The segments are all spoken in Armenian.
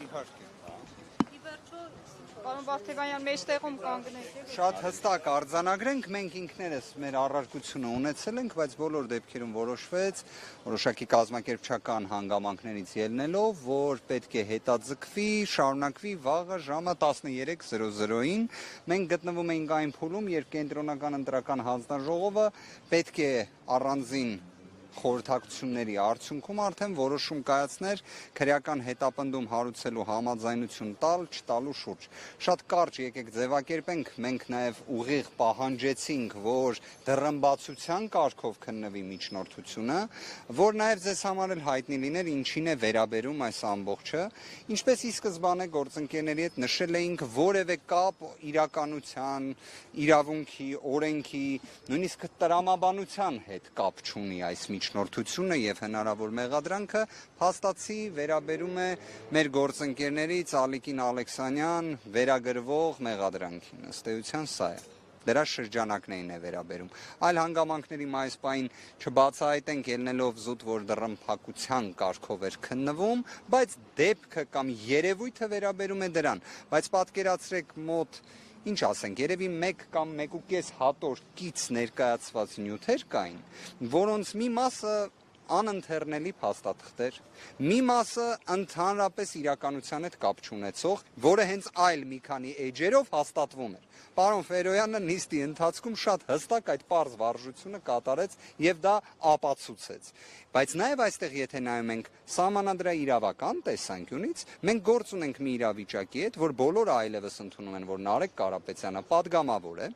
Իհարկե։ Պարոն Վարդեվանյան, մեջտեղում կանգնեք։ Շատ հստակ արձանագրենք, մենք ինքներս մեր առարկությունը ունեցել ենք, բայց բոլոր դեպքերում որոշվեց, որոշակի կազմակերպչական հանգամանքներից ելնելով, որ պետք է հետաձգվի, շարունակվի վաղը ժամը 13:00-ին։ Մենք գտնվում էինք այն փուլում, երբ կենտրոնական ընտրական հանձնաժողովը պետք է առանձին խորհրդակցությունների արդյունքում արդեն որոշում կայացներ քրեական հետապնդում հարուցելու համաձայնություն տալ, չտալու շուրջ։ Շատ կարճ եկեք ձևակերպենք, մենք նաև ուղիղ պահանջեցինք, որ դռնբացության կարգով քննվի միջնորդությունը, որ նաև ձեզ համար էլ հայտնի լիներ ինչին է վերաբերում այս ամբողջը, ինչպես ի սկզբանե գործընկերների հետ նշել էինք, որևէ կապ իրականության, իրավունքի, օրենքի, նույնիսկ տրամաբանության հետ կապ չունի այս միջնորդությունը եւ հնարավոր մեղադրանքը փաստացի վերաբերում է մեր գործընկերների Ալիկին Ալեքսանյան վերագրվող մեղադրանքին, ըստ էության սա է։ Դրա շրջանակներին է վերաբերում։ Այլ հանգամանքների այս պահին չբացահայտենք ելնելով զուտ, որ դռնփակության կարգով էր քննվում, բայց դեպքը կամ երևույթը վերաբերում է դրան։ Բայց պատկերացրեք մոտ ինչ ասենք, երևի 1 կամ 1.5 հատոր կից ներկայացված նյութեր կային, որոնց մի մասը անընթեռնելի փաստաթղթեր, մի մասը ընդհանրապես իրականության հետ կապ չունեցող, որը հենց այլ մի քանի էջերով հաստատվում էր։ Պարոն Ֆերոյանը նիստի ընթացքում շատ հստակ այդ պարզ վարժությունը կատարեց եւ դա ապացուցեց։ Բայց նաեւ այստեղ եթե նայում ենք սահմանադրաիրավական տեսանկյունից, մենք գործ ունենք մի իրավիճակի հետ, որ բոլորը այլևս ընդունում են, որ Նարեկ Կարապետյանը падգամավոր է,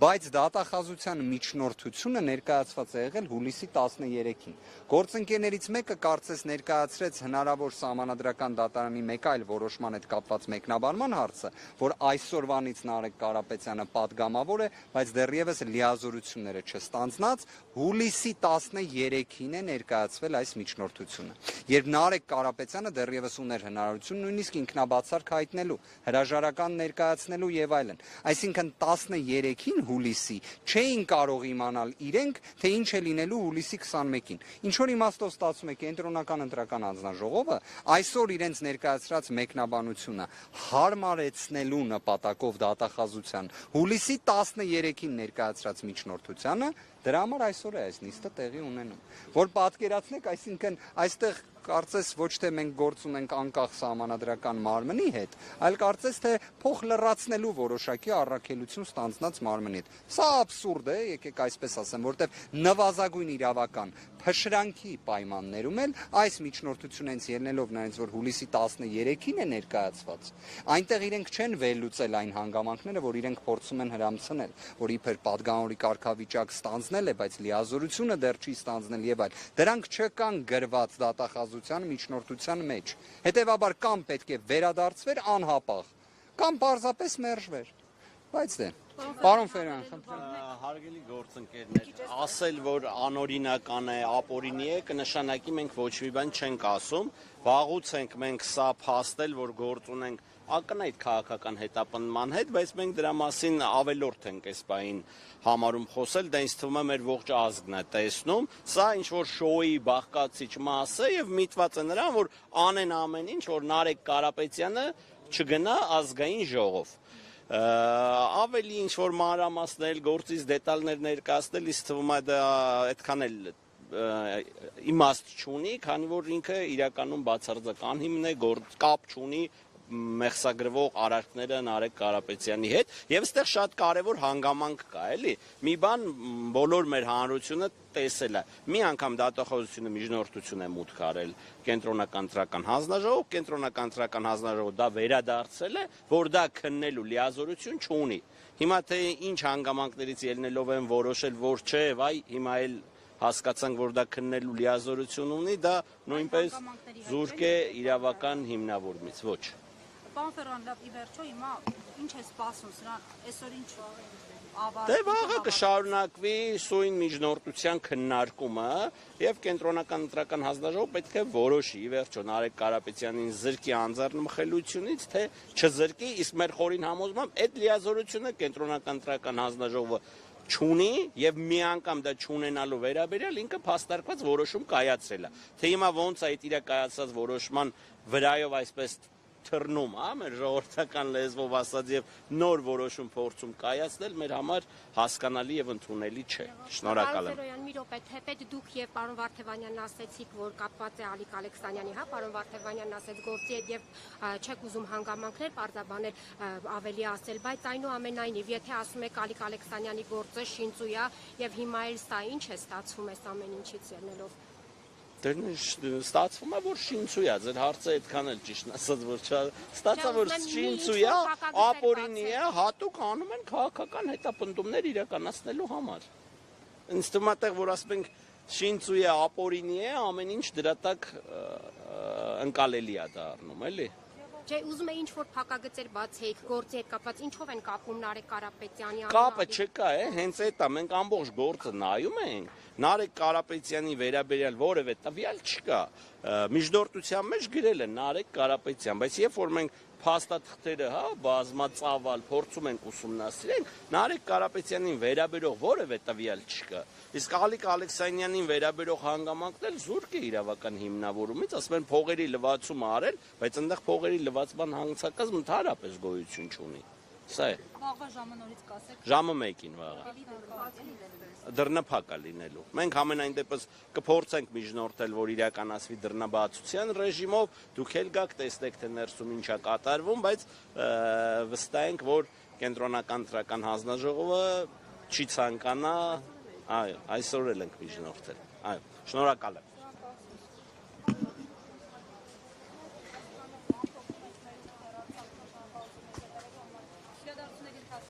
բայց դատախազության միջնորդությունը ներկայացված է եղել հուլիսի 13-ին։ Գործընկերներից մեկը կարծես ներկայացրեց հնարավոր սահմանադրական դատարանի մեկ այլ որոշման հետ կապված մեկնաբանման հարցը, որ այսօրվանից Նարեկ Կարապետյանը падգամավոր է, բայց դեռևս լիազորությունները չստանձնած, հուլիսի 13-ին է ներկայացվել այս միջնորդությունը։ Երբ Նարեկ Կարապետյանը դեռևս ուներ հնարավորություն նույնիսկ ինքնաբացարկ հայտնելու, հրաժարական ներկայացնելու եւ այլն։ Այսինքն 13-ին հուլիսի չէին կարող իմանալ իրենք, թե ինչ է լինելու հուլիսի 21-ին։ Ինչ որ իմաստով ստացվում է կենտրոնական ընտրական հանձնաժողովը այսօր իրենց ներկայացրած մեկնաբանությունը հարմարեցնելու նպատակով դատախազության հուլիսի 13-ին ներկայացրած միջնորդությանը, դրա համար այսօր է այս նիստը տեղի ունենում։ Որ պատկերացնեք, այսինքն այստեղ կարծես ոչ թե մենք գործ ունենք անկախ սահմանադրական մարմնի հետ, այլ կարծես թե փոխ լրացնելու որոշակի առաքելություն ստանձնած մարմնի հետ։ Սա աբսուրդ է, եկեք այսպես ասեմ, որտեղ նվազագույն իրավական փշրանքի պայմաններում էլ այս միջնորդությունը հենց ելնելով նրանից, որ հուլիսի 13-ին է ներկայացված, այնտեղ իրենք չեն վերլուծել այն հանգամանքները, որ իրենք փորձում են հրամցնել, որ իբր падգամավորի կարգավիճակ ստանձնել է, բայց լիազորությունը դեռ չի ստանձնել եւ այլ։ Դրանք չկան գրված դատախազության միջնորդության մեջ։ Հետևաբար կամ պետք է վերադարձվեր անհապաղ, կամ պարզապես մերժվեր։ Բայց դե Պարոն Ֆերոյան, հարգելի գործընկերներ, ասել, որ անօրինական է, ապօրինի է, կնշանակի մենք ոչ մի բան չենք ասում, վաղուց ենք մենք սա փաստել, որ գործ ունենք ակնհայտ քաղաքական հետապնդման հետ, բայց մենք դրա մասին ավելորդ ենք այս բային համարում խոսել, դա ինձ թվում է մեր ողջ ազգն է տեսնում, սա ինչ որ շոուի բաղկացիչ մաս է եւ միտված է նրան, որ անեն ամեն ինչ, որ Նարեկ Կարապետյանը չգնա ազգային ժողով։ Ավելի ինչ որ մանրամասներ, գործից դետալներ ներկայացնել, ինձ թվում է դա այդքան էլ իմաստ չունի, քանի որ ինքը իրականում բացարձական հիմն է, կապ չունի մեղսագրվող արարքները Նարեկ Կարապետյանի հետ եւ այստեղ շատ կարեւոր հանգամանք կա, էլի։ Մի բան բոլոր մեր հանրությունը տեսել է։ Մի անգամ դատախազությունը միջնորդություն է մուտք արել կենտրոնական ընտրական հանձնաժողով, կենտրոնական ընտրական հանձնաժողովը դա վերադարձել է, որ դա քննելու լիազորություն չունի։ Հիմա թե ինչ հանգամանքներից ելնելով են որոշել, որ չէ, վայ, հիմա էլ հասկացանք, որ դա քննելու լիազորություն ունի, դա նույնպես զուրկ է իրավական հիմնավորումից, ոչ։ Պարոն Ֆերոյան, լավ, ի վերջո հիմա ինչ է սպասում սրան, այսօր ինչ Դե վաղը կշարունակվի սույն միջնորդության քննարկումը եւ կենտրոնական ընտրական հանձնաժողովը պետք է որոշի ի վերջո Նարեկ Կարապետյանին զրկի անձեռնմխելիությունից, թե չզրկի, իսկ մեր խորին համոզմամբ այդ լիազորությունը կենտրոնական ընտրական հանձնաժողովը չունի եւ մի անգամ դա չունենալու վերաբերյալ ինքը փաստարկված որոշում կայացրել է։ Թե հիմա ոնց է այդ իր կայացած որոշման վրայով այսպես թռնում, մեր ժողովրդական լեզվով ասած եւ նոր որոշում փորձում կայացնել մեր համար հասկանալի եւ ընդունելի չէ։ Շնորհակալ եմ։ Պարոն մի րոպե, թեպետ դուք եւ պարոն Վարդևանյանն ասեցիք, որ կապված է Ալիկ Ալեքսանյանի, պարոն Վարդևանյանն ասեց գործի հետ եւ չեք ուզում հանգամանքներ պարզաբանել, ավելի ասել, բայց այնուամենայնիվ, եթե ասում եք Ալիկ Ալեքսանյանի գործը շինծույ է եւ հիմա էլ սա ինչ է ստացվում այս ամեն ինչից ելնելով։ Ստացվում է, որ շինծույ է, ձեր հարցը այդքան էլ ճիշտ ասած, որ ստացա, որ շինծույ է, ապօրինի է, հատուկ անում են քաղաքական հետապնդումներ իրականացնելու համար։ Ինձ թվում է, որ ասում ենք շինծույ է, ապօրինի է, ամեն ինչ դրա տակ ընկալելի է դառնում, էլի։ Չէ, ուզում է ինչ-որ փակագծեր բացեիք, գործի հետ կապված, ինչով են կապում Նարեկ Կարապետյանի Կապը չկա, հենց այդ է, մենք ամբողջ գործը նայում ենք, Նարեկ Կարապետյանի վերաբերյալ որևէ տվյալ չկա, միջնորդության մեջ գրել են Նարեկ Կարապետյան, բայց երբ որ մենք փաստաթղթերը, բազմածավալ փորձում ենք ուսումնասիրել, Նարեկ Կարապետյանին վերաբերող որևէ տվյալ չկա։ Իսկ Ալիկ Ալեքսանյանին վերաբերող հանգամանքն էլ զուրկ է իրավական հիմնավորումից, ասում են փողերի լվացում արել, բայց այնտեղ փողերի լվացման հանցակազմ ընդհանրապես գոյություն չունի։ Սա է։ Վաղվա ժամը նորից կասեք։ Ժամը 1-ին վաղը։ Դռնափակ է լինելու։ Մենք ամենայն դեպս կփորձենք միջնորդել, որ իրականացվի դռնաբացության ռեժիմով, դուք էլ գաք տեսնեք, թե ներսում ինչ է կատարվում, բայց վստահ ենք, որ կենտրոնական թրական հանձնաժողովը չի ցանկանա, այսօր էլ ենք միջնորդել։ Այո, շնորհակալ եմ։